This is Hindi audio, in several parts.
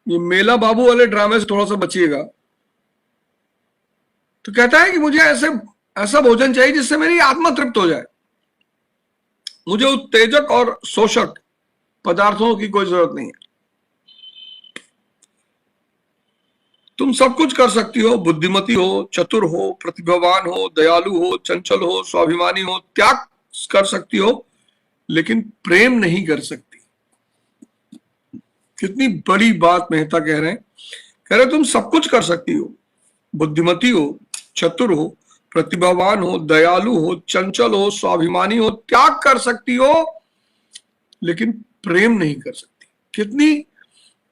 ये मेला बाबू वाले ड्रामे से थोड़ा सा बचिएगा। तो कहता है कि मुझे ऐसे ऐसा भोजन चाहिए जिससे मेरी आत्मा तृप्त हो जाए, मुझे उत्तेजक और शोषक पदार्थों की कोई जरूरत नहीं है। तुम सब कुछ कर सकती हो, बुद्धिमती हो, चतुर हो, प्रतिभावान हो, दयालु हो, चंचल हो, स्वाभिमानी हो, त्याग कर सकती हो, लेकिन प्रेम नहीं कर सकती। कितनी बड़ी बात मेहता कह रहे हैं। कह रहे तुम सब कुछ कर सकती हो, बुद्धिमती हो, चतुर हो, प्रतिभावान हो, दयालु हो, चंचल हो, स्वाभिमानी हो, त्याग कर सकती हो, लेकिन प्रेम नहीं कर सकती। कितनी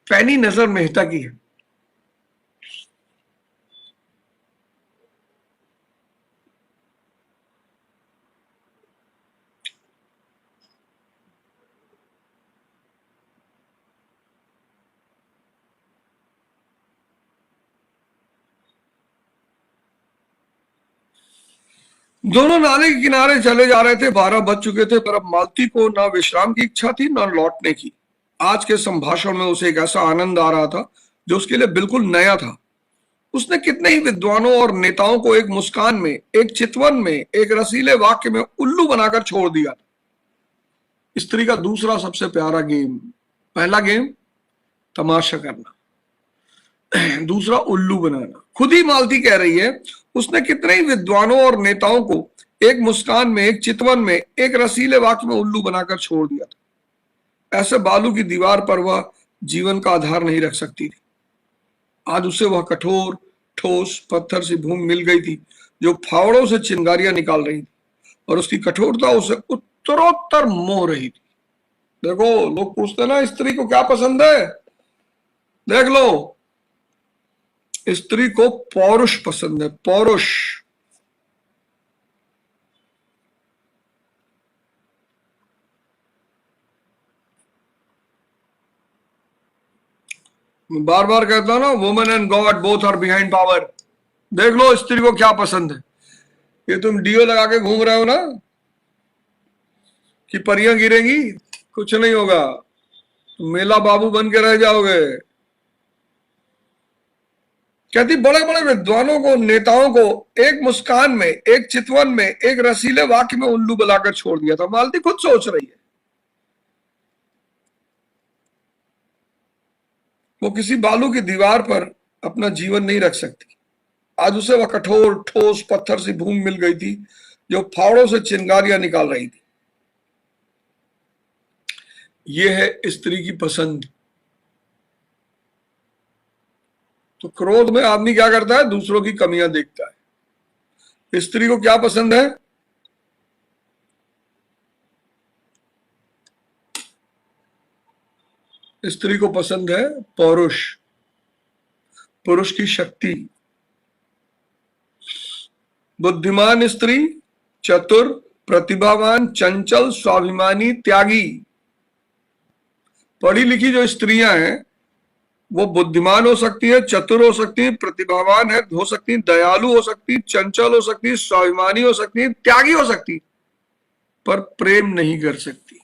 पैनी नजर मेहता की है। दोनों नाले के किनारे चले जा रहे थे। 12 बज चुके थे, पर अब मालती को ना विश्राम की इच्छा थी ना लौटने की। आज के संभाषण में उसे एक ऐसा आनंद आ रहा था जो उसके लिए बिल्कुल नया था। उसने कितने ही विद्वानों और नेताओं को एक मुस्कान में, एक चितवन में, एक रसीले वाक्य में उल्लू बनाकर छोड़ दिया। स्त्री का दूसरा सबसे प्यारा गेम, पहला गेम तमाशा करना, दूसरा उल्लू बनाना। खुद ही मालती कह रही है, उसने कितने ही विद्वानों और नेताओं को एक मुस्कान में, एक चितवन में, एक रसीले वाक्य में उल्लू बनाकर छोड़ दिया था। ऐसे बालू की दीवार पर वह जीवन का आधार नहीं रख सकती थी। आज उसे वह कठोर ठोस पत्थर सी भूमि मिल गई थी जो फावड़ों से चिंगारियां निकाल रही थी, और उसकी कठोरता उसे उत्तरोत्तर मोह रही थी। देखो, लोग पूछते ना स्त्री को क्या पसंद है, देख लो, स्त्री को पौरुष पसंद है, पौरुष। बार बार कहता हूं ना, women and god both are behind power. देख लो स्त्री को क्या पसंद है। ये तुम डीओ लगा के घूम रहे हो ना कि परियां गिरेंगी, कुछ नहीं होगा, तुम मेला बाबू बन के रह जाओगे। कहती बड़े बड़े विद्वानों को, नेताओं को एक मुस्कान में, एक चितवन में, एक रसीले वाक्य में उल्लू बुलाकर छोड़ दिया था। मालती खुद सोच रही है, वो किसी बालू की दीवार पर अपना जीवन नहीं रख सकती। आज उसे वह कठोर ठोस पत्थर सी भूमि मिल गई थी जो फावड़ों से चिंगारियां निकाल रही थी। यह है स्त्री की पसंद। तो क्रोध में आदमी क्या करता है, दूसरों की कमियां देखता है। स्त्री को क्या पसंद है, स्त्री को पसंद है पौरुष, पुरुष की शक्ति। बुद्धिमान स्त्री, चतुर, प्रतिभावान, चंचल, स्वाभिमानी, त्यागी। पढ़ी लिखी जो स्त्रियां हैं वो बुद्धिमान हो सकती है, चतुर हो सकती है, प्रतिभावान हो सकती है, दयालु हो सकती, चंचल हो सकती, स्वाभिमानी हो सकती, त्यागी हो सकती, पर प्रेम नहीं कर सकती।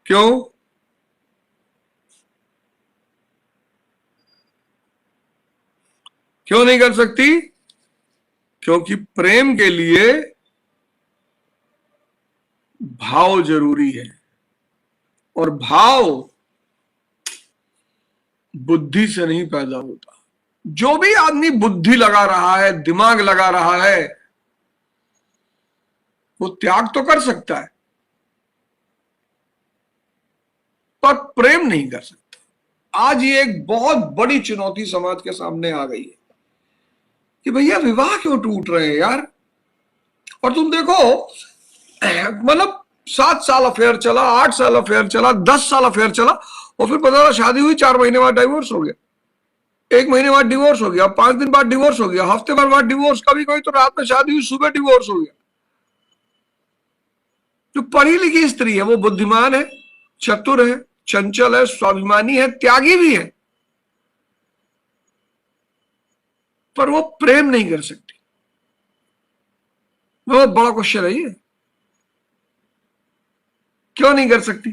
क्यों? क्यों नहीं कर सकती? क्योंकि प्रेम के लिए भाव जरूरी है, और भाव बुद्धि से नहीं पैदा होता। जो भी आदमी बुद्धि लगा रहा है, दिमाग लगा रहा है, वो त्याग तो कर सकता है, पर प्रेम नहीं कर सकता। आज ये एक बहुत बड़ी चुनौती समाज के सामने आ गई है कि भैया विवाह क्यों टूट रहे हैं यार। और तुम देखो, मतलब 7 साल अफेयर चला, 8 साल अफेयर चला, 10 साल अफेयर चला, और फिर पता चला शादी हुई, 4 महीने बाद डाइवोर्स हो गया, 1 महीने बाद डिवोर्स हो गया, 5 दिन बाद डिवोर्स हो गया, हफ्ते भर बाद डिवोर्स, कभी कोई तो रात में शादी हुई, सुबह डिवोर्स हो गया। जो पढ़ी लिखी स्त्री है वो बुद्धिमान है, चतुर है, चंचल है, स्वाभिमानी है, त्यागी भी है, पर वो प्रेम नहीं कर सकती। बहुत बड़ा क्वेश्चन है ये, क्यों नहीं कर सकती?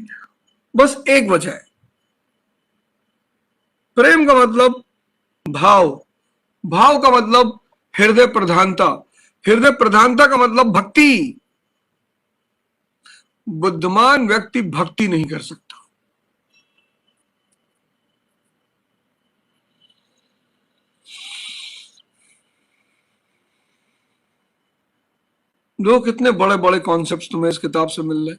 बस एक वजह है, प्रेम का मतलब भाव, भाव का मतलब हृदय प्रधानता, हृदय प्रधानता का मतलब भक्ति। बुद्धिमान व्यक्ति भक्ति नहीं कर सकता। जो कितने बड़े बड़े कॉन्सेप्ट्स तुम्हें इस किताब से मिल रहे।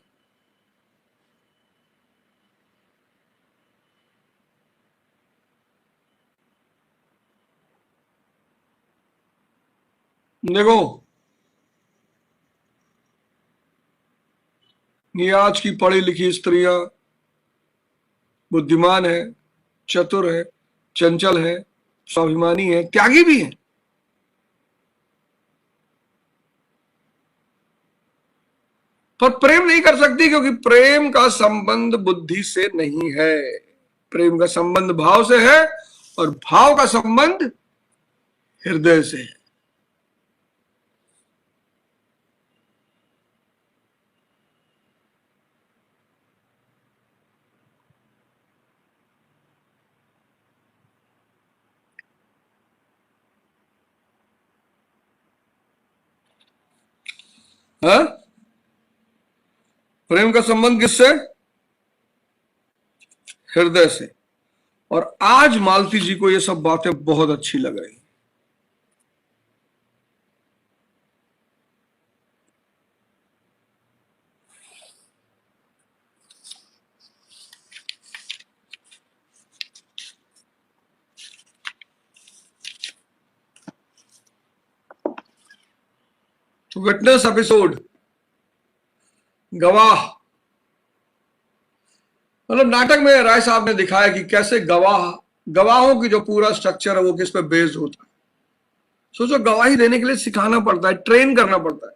देखो, ये आज की पढ़ी लिखी स्त्रियां बुद्धिमान है, चतुर है, चंचल है, स्वाभिमानी है, त्यागी भी है, पर प्रेम नहीं कर सकती, क्योंकि प्रेम का संबंध बुद्धि से नहीं है। प्रेम का संबंध भाव से है, और भाव का संबंध हृदय से है। हा? प्रेम का संबंध किससे? हृदय से। और आज मालती जी को ये सब बातें बहुत अच्छी लग रही। तो विटनेस एपिसोड, गवाह, मतलब नाटक में राय साहब ने दिखाया कि कैसे गवाहों की जो पूरा स्ट्रक्चर है वो किस पे बेस्ड होता है। सोचो, गवाही देने के लिए सिखाना पड़ता है, ट्रेन करना पड़ता है।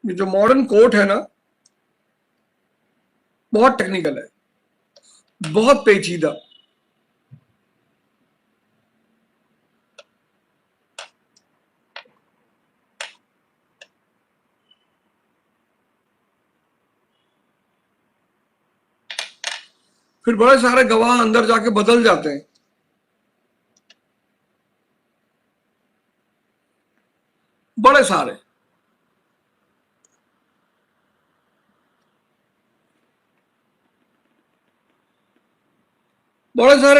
ये जो मॉडर्न कोर्ट है ना, बहुत टेक्निकल है, बहुत पेचीदा। फिर बड़े सारे गवाह अंदर जाके बदल जाते हैं। बड़े सारे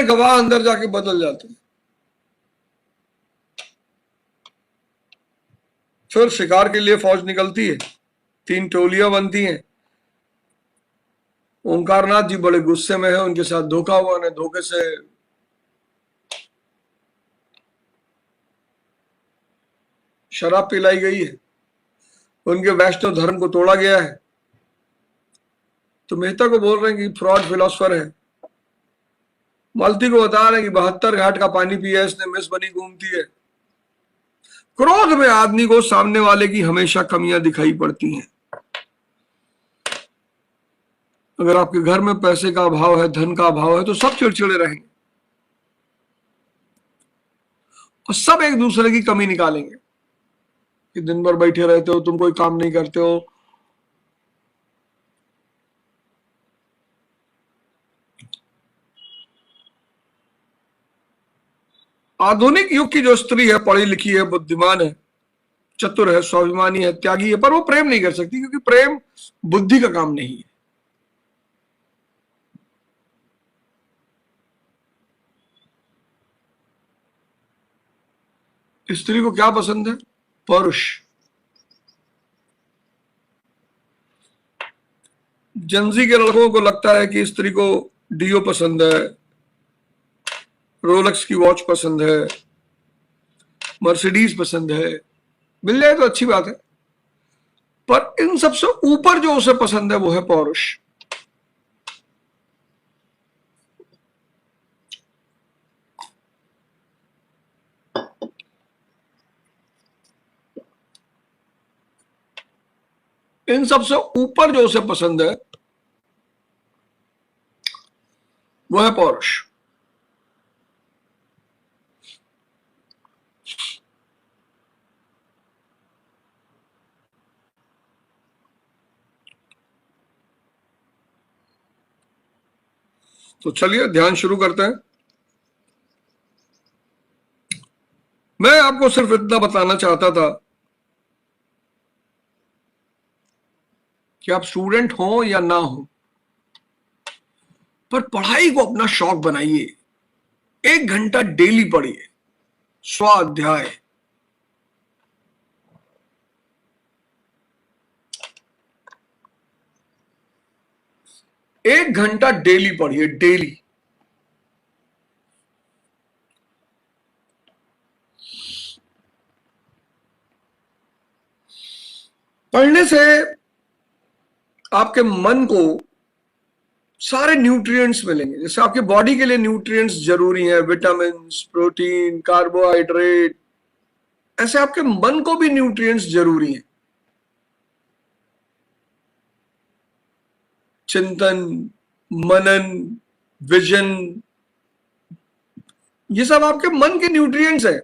गवाह अंदर जाके बदल जाते हैं। फिर शिकार के लिए फौज निकलती है, 3 टोलियां बनती हैं। ओंकारनाथ जी बड़े गुस्से में है, उनके साथ धोखा हुआ, ने धोखे से शराब पिलाई गई है, उनके वैष्णव धर्म को तोड़ा गया है। तो मेहता को बोल रहे हैं कि फ्रॉड फिलोसफर है। मालती को बता रहे हैं कि 72 घाट का पानी पिया इसने, मिस बनी घूमती है। क्रोध में आदमी को सामने वाले की हमेशा कमियां दिखाई पड़ती हैं। अगर आपके घर में पैसे का अभाव है, धन का अभाव है, तो सब चिड़चिड़े रहेंगे और सब एक दूसरे की कमी निकालेंगे कि दिन भर बैठे रहते हो, तुम कोई काम नहीं करते हो। आधुनिक युग की जो स्त्री है, पढ़ी लिखी है, बुद्धिमान है, चतुर है, स्वाभिमानी है, त्यागी है, पर वो प्रेम नहीं कर सकती, क्योंकि प्रेम बुद्धि का काम नहीं है। स्त्री को क्या पसंद है? पुरुष। जंजी के लड़कों को लगता है कि स्त्री को डीओ पसंद है, रोलेक्स की वॉच पसंद है, मर्सिडीज पसंद है। मिल जाए तो अच्छी बात है, पर इन सबसे ऊपर जो उसे पसंद है वो है पौरुष। इन सबसे ऊपर जो उसे पसंद है वो है पौरुष। तो चलिए ध्यान शुरू करते हैं। मैं आपको सिर्फ इतना बताना चाहता था कि आप स्टूडेंट हो या ना हो, पर पढ़ाई को अपना शौक बनाइए। 1 घंटा डेली पढ़िए, स्वाध्याय। एक घंटा डेली पढ़िए, डेली। पढ़ने से आपके मन को सारे न्यूट्रिएंट्स मिलेंगे। जैसे आपके बॉडी के लिए न्यूट्रिएंट्स जरूरी हैं, विटामिन, प्रोटीन, कार्बोहाइड्रेट, ऐसे आपके मन को भी न्यूट्रिएंट्स जरूरी हैं। चिंतन, मनन, विजन, ये सब आपके मन के न्यूट्रिएंट्स हैं।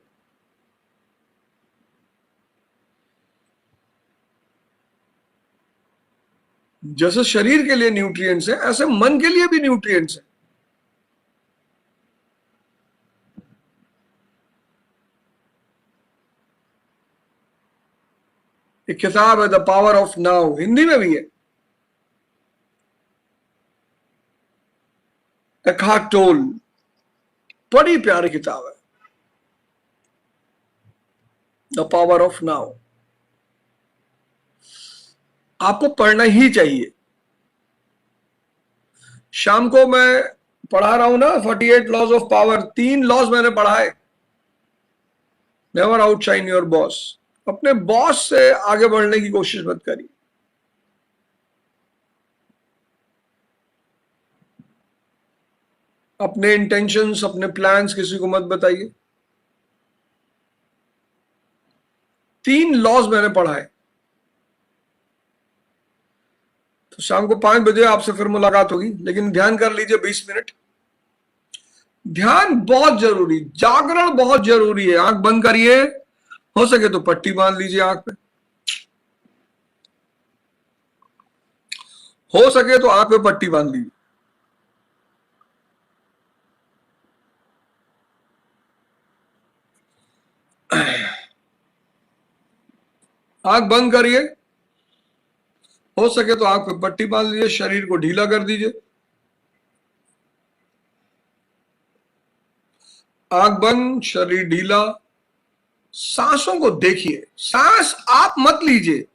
जैसे शरीर के लिए न्यूट्रिएंट्स हैं, ऐसे मन के लिए भी न्यूट्रिएंट्स हैं। एक किताब है the power of now, Hindi में भी है, एकार्ट टोल। बड़ी प्यारी किताब है, द पावर ऑफ नाउ। आपको पढ़ना ही चाहिए। शाम को मैं पढ़ा रहा हूं ना 48 लॉज ऑफ पावर, 3 लॉज मैंने पढ़ा है। Never outshine your boss. अपने बॉस से आगे बढ़ने की कोशिश मत करिए। अपने इंटेंशंस, अपने प्लान्स किसी को मत बताइए। 3 लॉज मैंने पढ़ा है। तो शाम को 5 बजे आपसे फिर मुलाकात होगी, लेकिन ध्यान कर लीजिए 20 मिनट। ध्यान बहुत जरूरी, जागरण बहुत जरूरी है। आंख बंद करिए, हो सके तो पट्टी बांध लीजिए आंख पे, हो सके तो आंख पे पट्टी बांध लीजिए। आंख बंद करिए, हो सके तो आंख पे पट्टी बांध लीजिए, शरीर को ढीला कर दीजिए। आंख बंद, शरीर ढीला। सांसों को देखिए, सांस आप मत लीजिए।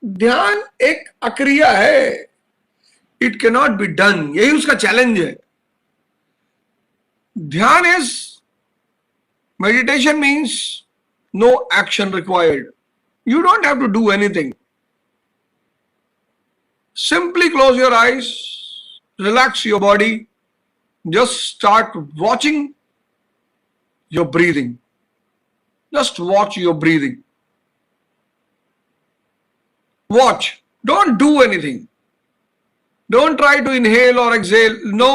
ध्यान एक अक्रिया है, it can not be done, यही उसका चैलेंज है। ध्यान is, meditation means no action required. You don't have to do anything. Simply close your eyes, relax your body, just start watching your breathing. Just watch your breathing. Watch. Don't do anything. Don't try to inhale or exhale. No,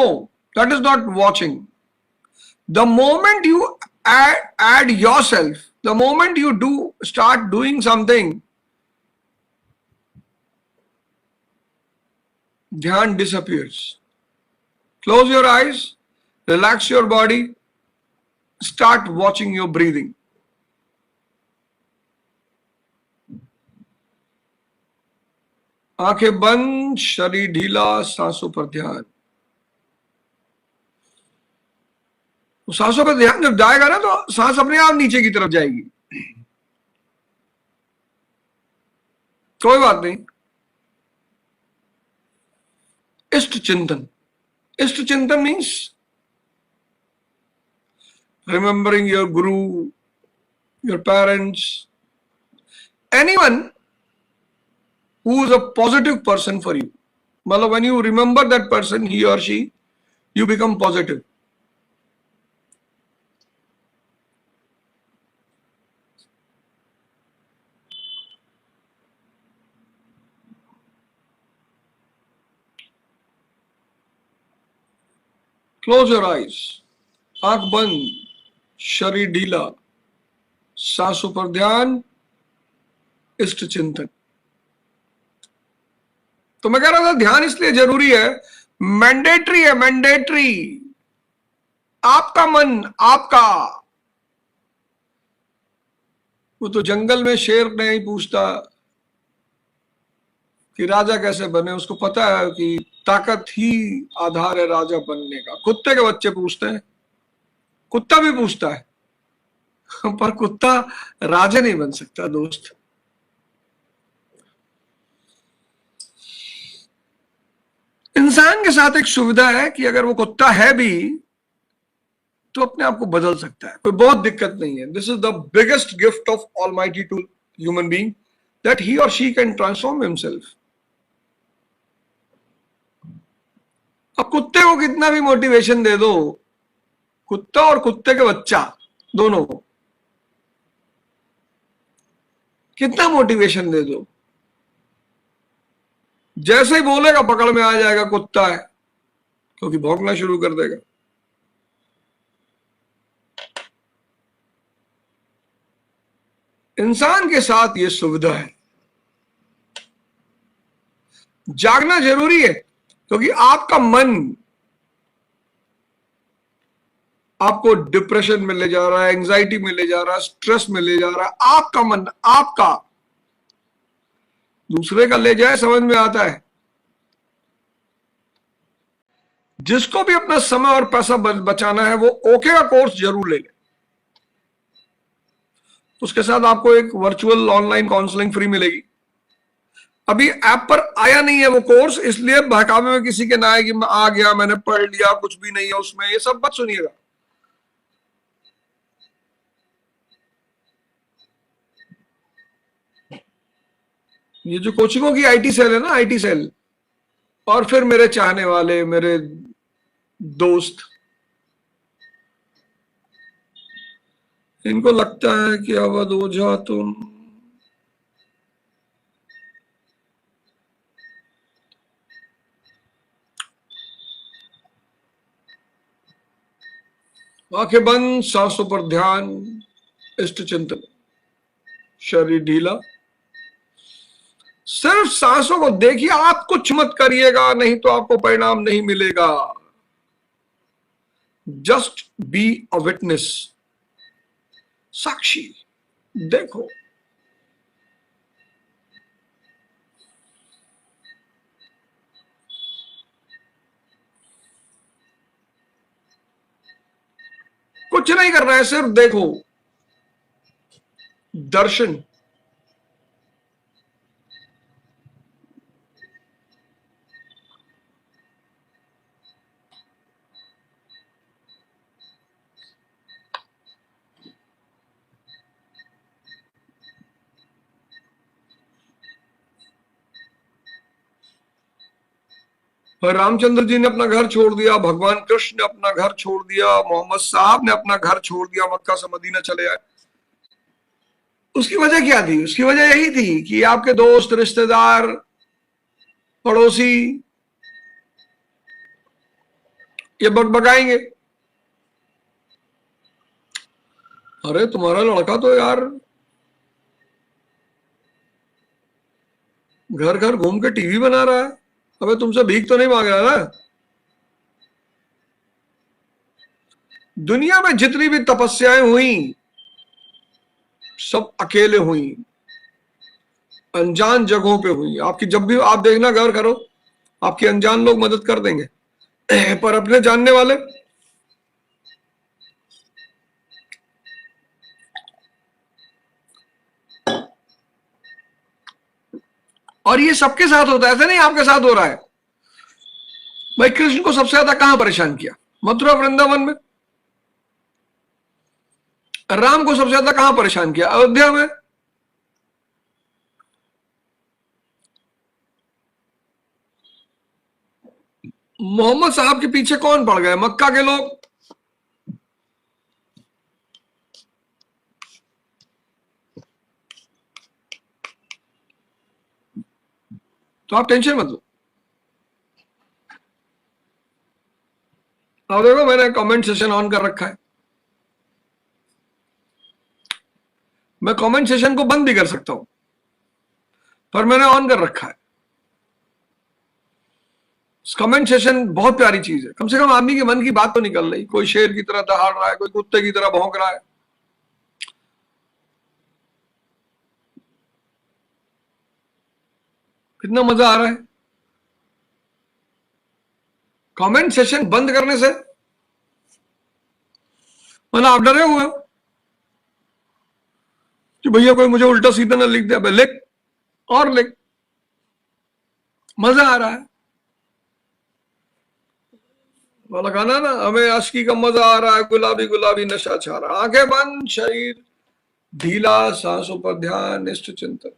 that is not watching. The moment you add yourself, the moment you start doing something, dhyan disappears. Close your eyes, relax your body, start watching your breathing. आंखें बंद, शरीर ढीला, सांसों पर ध्यान। सांसों पर ध्यान जब जाएगा ना, तो सांस अपने आप नीचे की तरफ जाएगी। कोई बात नहीं। इष्ट चिंतन। इष्ट चिंतन means remembering your Guru, your parents, anyone who is a positive person for you. मतलब when you remember that person, he or she, you become positive. Close your eyes, आंख बंद, शरीर ढीला, सांसों पर ध्यान, इष्ट चिंतन। तो मैं कह रहा था ध्यान इसलिए जरूरी है, मैंडेटरी है, मैंडेटरी। आपका मन, आपका। वो तो जंगल में शेर नहीं पूछता कि राजा कैसे बने, उसको पता है कि ताकत ही आधार है राजा बनने का। कुत्ते के बच्चे पूछते हैं, कुत्ता भी पूछता है, पर कुत्ता राजा नहीं बन सकता दोस्त। इंसान के साथ एक सुविधा है कि अगर वो कुत्ता है भी तो अपने आप को बदल सकता है, कोई बहुत दिक्कत नहीं है। This is the biggest gift of almighty to human being, that he और शी कैन ट्रांसफॉर्म हिमसेल्फ। अब कुत्ते को कितना भी मोटिवेशन दे दो, कुत्ता और कुत्ते के बच्चा दोनों, कितना मोटिवेशन दे दो, जैसे ही बोलेगा पकड़ में आ जाएगा कुत्ता है, क्योंकि भौंकना शुरू कर देगा। इंसान के साथ यह सुविधा है। जागना जरूरी है, क्योंकि आपका मन आपको डिप्रेशन में ले जा रहा है, एंजाइटी में ले जा रहा है, स्ट्रेस में ले जा रहा है। आपका मन, आपका। दूसरे का ले जाए समझ में आता है। जिसको भी अपना समय और पैसा बचाना है वो ओके का कोर्स जरूर ले ले। उसके साथ आपको एक वर्चुअल ऑनलाइन काउंसलिंग फ्री मिलेगी। अभी ऐप पर आया नहीं है वो कोर्स, इसलिए बहकावे में किसी के ना आए कि मैं आ गया, मैंने पढ़ लिया, कुछ भी नहीं है उसमें, ये सब मत सुनिएगा। ये जो कोचिंगों की आईटी सेल है ना, आईटी सेल, और फिर मेरे चाहने वाले, मेरे दोस्त, इनको लगता है कि अवध ओझा तुम आंखें बंद, सांसों पर ध्यान, इष्ट चिंतन, शरीर ढीला, सिर्फ सांसों को देखिए। आप कुछ मत करिएगा, नहीं तो आपको परिणाम नहीं मिलेगा। जस्ट बी अ विटनेस, साक्षी, देखो। कुछ नहीं करना है, सिर्फ देखो, दर्शन। रामचंद्र जी ने अपना घर छोड़ दिया, भगवान कृष्ण ने अपना घर छोड़ दिया, मोहम्मद साहब ने अपना घर छोड़ दिया, मक्का से मदीना चले आए। उसकी वजह क्या थी? उसकी वजह यही थी कि आपके दोस्त, रिश्तेदार, पड़ोसी ये बकबकाएंगे, अरे तुम्हारा लड़का तो यार घर घर घूम के टीवी बना रहा है, अबे तुमसे भीख तो नहीं मांग रहा ना। दुनिया में जितनी भी तपस्याएं हुई सब अकेले हुई, अनजान जगहों पे हुई। आपकी जब भी आप देखना घर करो, आपके अनजान लोग मदद कर देंगे, पर अपने जानने वाले, और ये सबके साथ होता है, ऐसा नहीं आपके साथ हो रहा है। भाई कृष्ण को सबसे ज्यादा कहां परेशान किया? मथुरा वृंदावन में। राम को सबसे ज्यादा कहां परेशान किया? अयोध्या में। मोहम्मद साहब के पीछे कौन पड़ गए? मक्का के लोग। तो आप टेंशन मत लो। अब देखो मैंने कमेंट सेशन ऑन कर रखा है, मैं कमेंट सेशन को बंद भी कर सकता हूं, पर मैंने ऑन कर रखा है। कमेंट सेशन बहुत प्यारी चीज है, कम से कम आदमी के मन की बात तो निकल रही, कोई शेर की तरह दहाड़ रहा है, कोई कुत्ते की तरह भौंक रहा है। कितना मजा आ रहा है। कमेंट सेशन बंद करने से मतलब आप डरे हुए हो कि भैया कोई मुझे उल्टा सीधा ना लिख दे, लिख और लिख, मजा आ रहा है। वाला गाना ना, हमें आशिकी का मजा आ रहा है, गुलाबी गुलाबी नशा छा रहा, आंखें बंद, शरीर ढीला, सांसों पर ध्यान, निष्ठ चिंतन।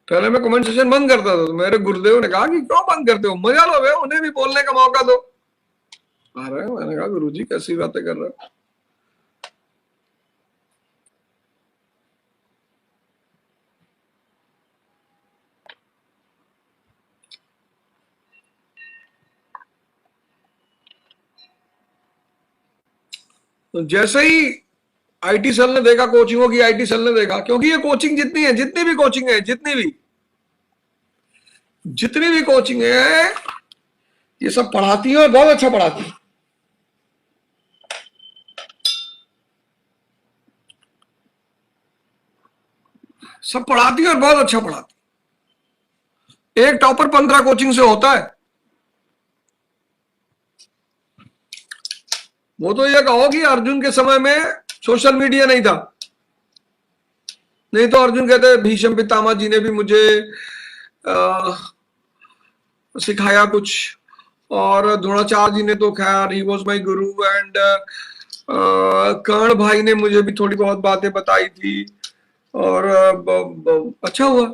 पहले मैं कमेंट सेशन बंद करता था, तो मेरे गुरुदेव ने कहा कि क्यों बंद करते हो, मजा लो बे, उन्हें भी बोलने का मौका दो। अरे मैंने कहा गुरुजी कैसी बातें कर रहे हो। तो जैसे ही आईटी सेल ने देखा, कोचिंगों की आईटी सेल ने देखा, क्योंकि ये कोचिंग जितनी है, जितनी भी कोचिंग है, जितनी भी कोचिंग है, ये सब पढ़ाती है और बहुत अच्छा पढ़ाती है। सब पढ़ाती है और बहुत अच्छा पढ़ाती है। एक टॉपर 15 कोचिंग से होता है। वो तो ये कहो कि अर्जुन के समय में सोशल मीडिया नहीं था, नहीं तो अर्जुन कहते भीष्म पितामह जी ने भी मुझे सिखाया कुछ, और द्रोणाचार्य जी ने तो खैर he was my Guru, and कर्ण भाई ने मुझे भी थोड़ी बहुत बातें बताई थी, और अच्छा हुआ।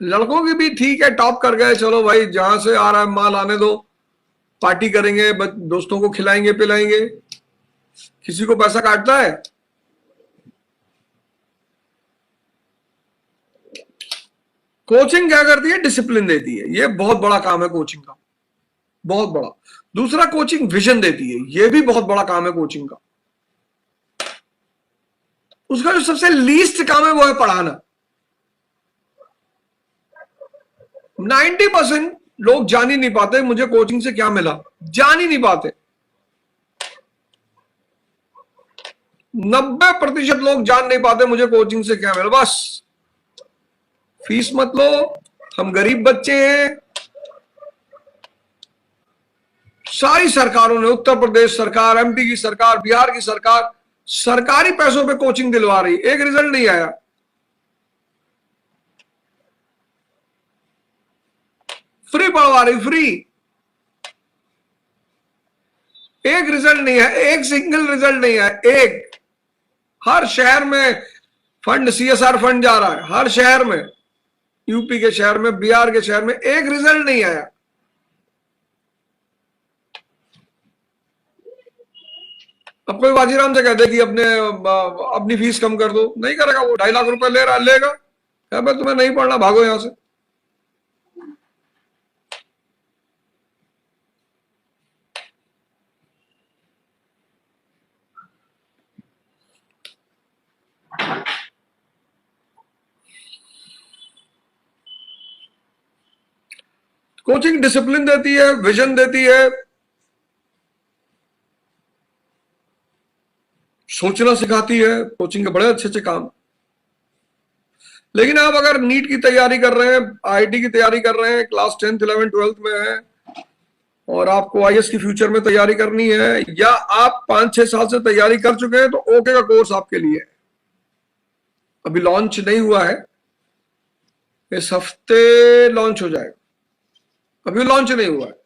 लड़कों की भी ठीक है, टॉप कर गए, चलो भाई जहां से आ रहा है माल आने दो, पार्टी करेंगे, दोस्तों को खिलाएंगे पिलाएंगे, किसी को पैसा काटता है। कोचिंग क्या करती है, डिसिप्लिन देती है, ये बहुत बड़ा काम है कोचिंग का, बहुत बड़ा। दूसरा, कोचिंग विजन देती है, ये भी बहुत बड़ा काम है कोचिंग का। उसका जो सबसे लीस्ट काम है वो है पढ़ाना। 90% लोग जान ही नहीं पाते मुझे कोचिंग से क्या मिला, जान ही नहीं पाते। 90% लोग जान नहीं पाते मुझे कोचिंग से क्या मिला। बस फीस मत लो, हम गरीब बच्चे हैं। सारी सरकारों ने, उत्तर प्रदेश सरकार, एमपी की सरकार, बिहार की सरकार, सरकारी पैसों पे कोचिंग दिलवा रही, एक रिजल्ट नहीं आया। फ्री पढ़वा रही, फ्री, एक रिजल्ट नहीं है, एक सिंगल रिजल्ट नहीं है, एक। हर शहर में फंड, सीएसआर फंड जा रहा है हर शहर में, यूपी के शहर में, बिहार के शहर में, एक रिजल्ट नहीं आया। अब कोई बाजीराम से कहते कि अपनी फीस कम कर दो, नहीं करेगा वो, 2.5 लाख रुपए ले रहा, लेगा, मैं तुम्हें नहीं पढ़ना, भागो यहां से। कोचिंग डिसिप्लिन देती है, विजन देती है, सोचना सिखाती है, कोचिंग के बड़े अच्छे अच्छे काम। लेकिन आप अगर नीट की तैयारी कर रहे हैं, आईआईटी की तैयारी कर रहे हैं, क्लास 10th 11th 12th में है, और आपको आईएएस की फ्यूचर में तैयारी करनी है, या आप 5-6 साल से तैयारी कर चुके हैं, तो ओके का कोर्स आपके लिए है। अभी लॉन्च नहीं हुआ है, इस हफ्ते लॉन्च हो जाएगा, अभी लॉन्च नहीं हुआ है।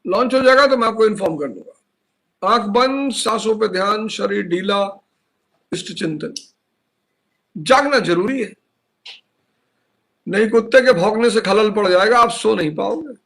लॉन्च हो जाएगा तो मैं आपको इन्फॉर्म कर दूंगा। आंख बंद, सांसों पे ध्यान, शरीर ढीला, इष्ट चिंतन। जागना जरूरी है, नहीं कुत्ते के भौंकने से खलल पड़ जाएगा, आप सो नहीं पाओगे।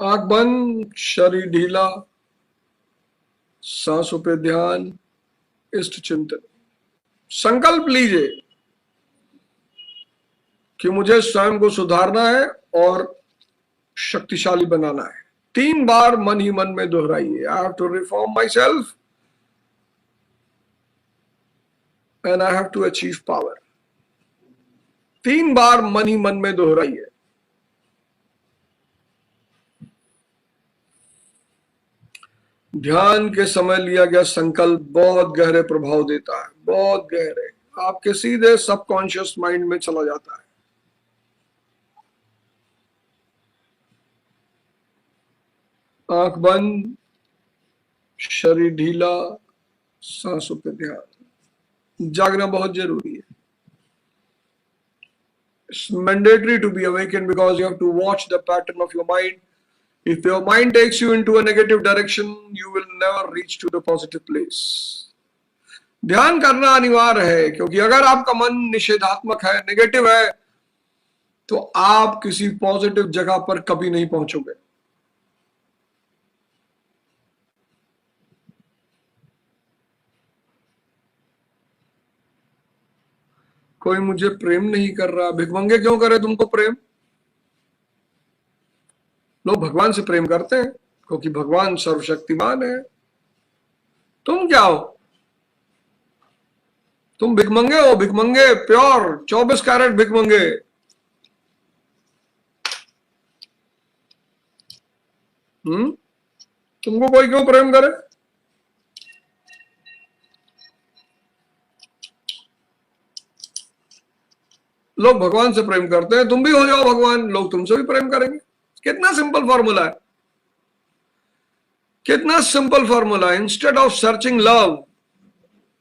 आंख बंद, शरीर ढीला, सांसों पे ध्यान, इष्ट चिंतन। संकल्प लीजिए कि मुझे स्वयं को सुधारना है और शक्तिशाली बनाना है। 3 बार मन ही मन में दोहराइए, I have to reform myself and I have to achieve power. 3 बार मन ही मन में दोहराइए। ध्यान के समय लिया गया संकल्प बहुत गहरे प्रभाव देता है, बहुत गहरे। आपके सीधे सबकॉन्शियस माइंड में चला जाता है। आंख बंद, शरीर ढीला, सांसों पे ध्यान। जागना बहुत जरूरी है। It's mandatory to be awakened because you have to watch the pattern of your mind. If your mind takes you into a negative direction, you will never reach to the positive place. ध्यान करना अनिवार्य है, क्योंकि अगर आपका मन निषेधात्मक है, नेगेटिव है, तो आप किसी पॉजिटिव जगह पर कभी नहीं पहुंचोगे। कोई मुझे प्रेम नहीं कर रहा, भिखमंगे क्यों करे तुमको प्रेम? लोग भगवान से प्रेम करते हैं क्योंकि भगवान सर्वशक्तिमान है। तुम क्या हो? तुम भिखमंगे हो, भिखमंगे, प्योर 24 कैरेट भिखमंगे। तुमको कोई क्यों प्रेम करे? लोग भगवान से प्रेम करते हैं, तुम भी हो जाओ भगवान, लोग तुमसे भी प्रेम करेंगे। कितना सिंपल फॉर्मूला है, कितना सिंपल फॉर्मूला है। Instead of searching love,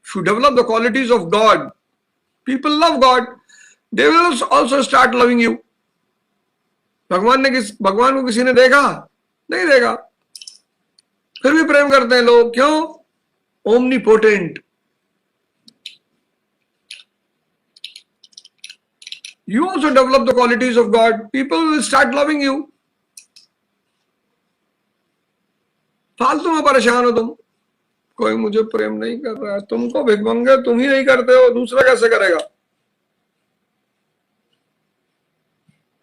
if you develop the qualities of God, people love God, they will also start loving you. भगवान को किसी ने देखा? नहीं देखा, फिर भी प्रेम करते हैं लोग। क्यों? Omnipotent. You also develop the qualities of God, people will start loving you. फालतू में परेशान हो तुम, कोई मुझे प्रेम नहीं कर रहा है। तुमको भिखमंगे तुम ही नहीं करते हो, दूसरा कैसे करेगा?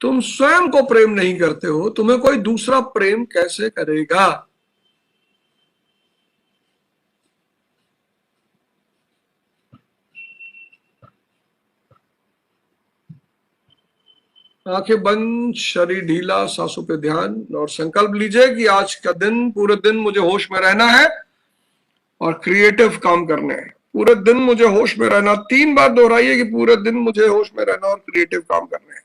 तुम स्वयं को प्रेम नहीं करते हो, तुम्हें कोई दूसरा प्रेम कैसे करेगा? आंखें बंद, शरीर ढीला, सांसों पे ध्यान, और संकल्प लीजिए कि आज का दिन, पूरे दिन मुझे होश में रहना है और क्रिएटिव काम करने हैं। पूरे दिन मुझे होश में रहना। 3 बार दोहराइए कि पूरे दिन मुझे होश में रहना और क्रिएटिव काम करने हैं।